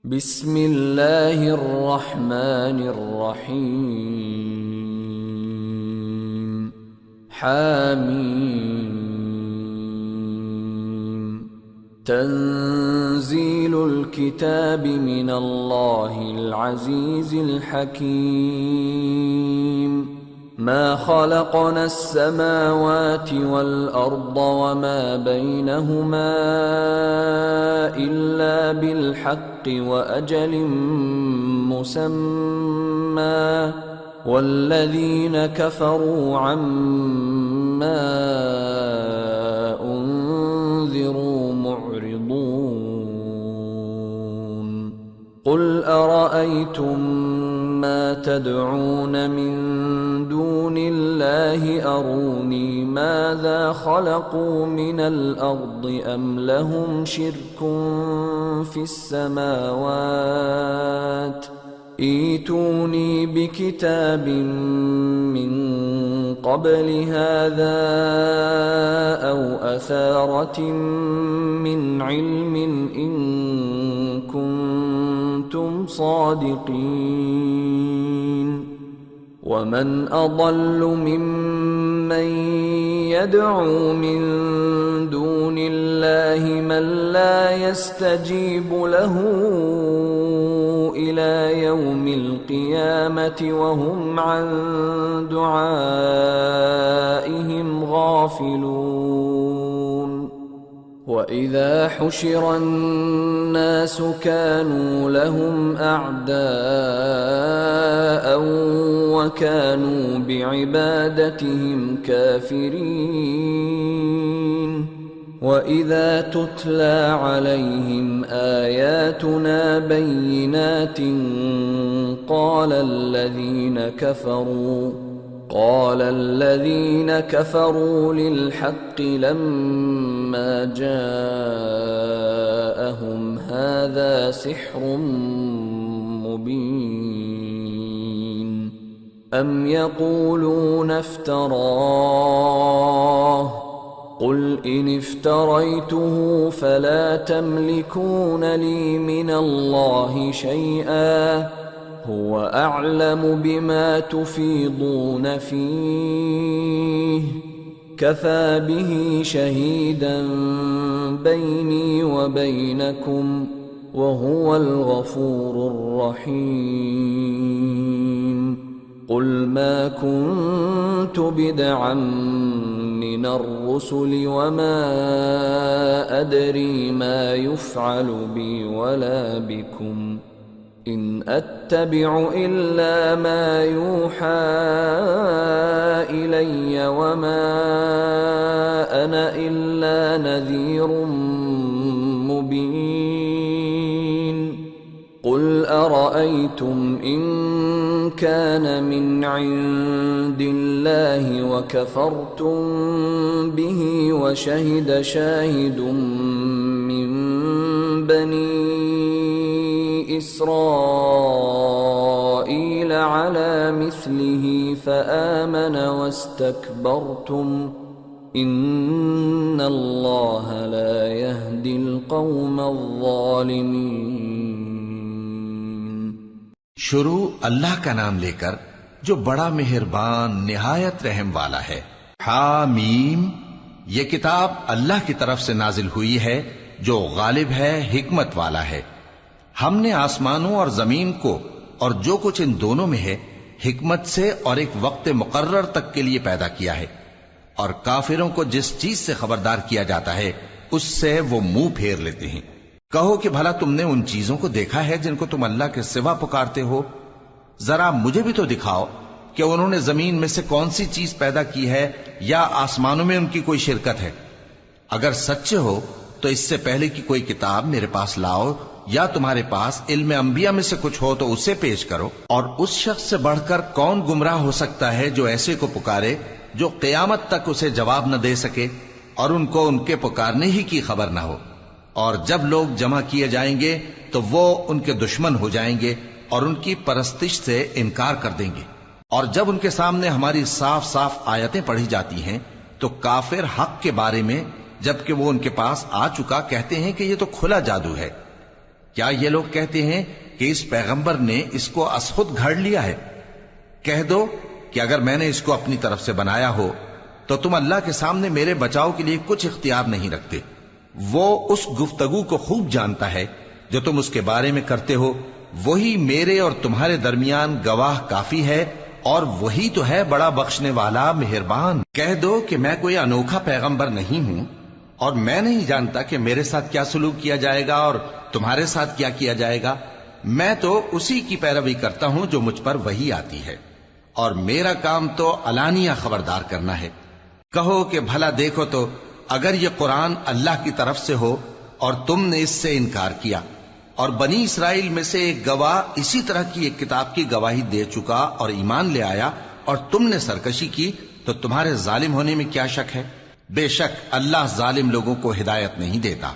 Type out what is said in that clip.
बिस्मिल्लाहिर्रहमानिर्रहीम। हामीम। तंजीलुल किताबि मिनल्लाहिल अज़ीज़िल हकीम। मा खलक़नस समावाति वल अर्द वमा बैनहुमा इल्ला बिल हक़्क़ि व अजलिम मुसम्मा वल्लज़ीन कफ़रू अम्मा उन्ज़िरू मुअरिदून। क़ुल अरअय्तुम मा तदऊन मिन दूनिल्लाहि अरूनी माज़ा खलक़ू मिनल अर्दि अम लहुम शिर्कुन फिस्समावात ईतूनी बिकिताबिन मिन क़ब्लि हाज़ा औ असारतिन मिन इल्मिन इन कुन्तुम सादिक़ीन। वमन अضल्लु मिम्मन यदअू मिन दूनिल्लाहि मन ला यस्तजीबु लहू इला यौमिल क़ियामति वहुम अन दुआइहिम गाफ़िलून। वइज़ा हुशिरन्नास कानू लहुम अअदाअ वकानू बिइबादतिहिम काफ़िरीन। वइज़ा तुतला अलैहिम आयातुना बय्यिनातिन قال الذين كفروا للحق لما جاءهم هذا سحر مبين أم يقولون افتراه قل إن افتريته فلا تملكون لي من الله شيئا هو أعلم بما تفيضون فيه كفى به شهيدا بيني وبينكم وهو الغفور الرحيم. قل ما كنت بدعا من الرسل وما أدري ما يفعل بي ولا بكم إن أتبع إلا ما يوحى إلي وما أنا إلا نذير مبين. قل أرأيتم إن كان من عند الله وكفرتم به وشهد شاهد من بني إسرائيل على مثله فآمن واستكبرتم إن الله لا يهدي القوم الظالمين। शुरू अल्लाह का नाम लेकर जो बड़ा मेहरबान निहायत रहम वाला है। हामीम। ये किताब अल्लाह की तरफ से नाजिल हुई है जो गालिब है, हिकमत वाला है। हमने आसमानों और जमीन को और जो कुछ इन दोनों में है हिकमत से और एक वक्त मुकर्रर तक के लिए पैदा किया है। और काफिरों को जिस चीज से खबरदार किया जाता है उससे वो मुंह फेर लेते हैं। कहो कि भला तुमने उन चीजों को देखा है जिनको तुम अल्लाह के सिवा पुकारते हो? जरा मुझे भी तो दिखाओ कि उन्होंने जमीन में से कौन सी चीज पैदा की है या आसमानों में उनकी कोई शिरकत है। अगर सच्चे हो तो इससे पहले की कोई किताब मेरे पास लाओ या तुम्हारे पास इल्म अंबिया में से कुछ हो तो उसे पेश करो। और उस शख्स से बढ़कर कौन गुमराह हो सकता है जो ऐसे को पुकारे जो क़यामत तक उसे जवाब न दे सके और उनको उनके पुकारने ही की खबर न हो। और जब लोग जमा किए जाएंगे तो वो उनके दुश्मन हो जाएंगे और उनकी परस्तिश से इनकार कर देंगे। और जब उनके सामने हमारी साफ साफ आयतें पढ़ी जाती हैं तो काफिर हक के बारे में जबकि वो उनके पास आ चुका कहते हैं कि ये तो खुला जादू है। کیا یہ لوگ کہتے ہیں کہ اس پیغمبر نے اس کو از خود گھڑ لیا ہے؟ کہہ دو کہ اگر میں نے اس کو اپنی طرف سے بنایا ہو تو تم اللہ کے سامنے میرے بچاؤ کے لیے کچھ اختیار نہیں رکھتے۔ وہ اس گفتگو کو خوب جانتا ہے جو تم اس کے بارے میں کرتے ہو، وہی میرے اور تمہارے درمیان گواہ کافی ہے، اور وہی تو ہے بڑا بخشنے والا مہربان۔ کہہ دو کہ میں کوئی انوکھا پیغمبر نہیں ہوں، اور میں نہیں جانتا کہ میرے ساتھ کیا سلوک کیا جائے گا اور تمہارے ساتھ کیا کیا جائے گا۔ میں تو اسی کی پیروی کرتا ہوں جو مجھ پر وحی آتی ہے، اور میرا کام تو علانیہ خبردار کرنا ہے۔ کہو کہ بھلا دیکھو تو اگر یہ قرآن اللہ کی طرف سے ہو اور تم نے اس سے انکار کیا، اور بنی اسرائیل میں سے ایک گواہ اسی طرح کی ایک کتاب کی گواہی دے چکا اور ایمان لے آیا، اور تم نے سرکشی کی، تو تمہارے ظالم ہونے میں کیا شک ہے؟ بے شک اللہ ظالم لوگوں کو ہدایت نہیں دیتا۔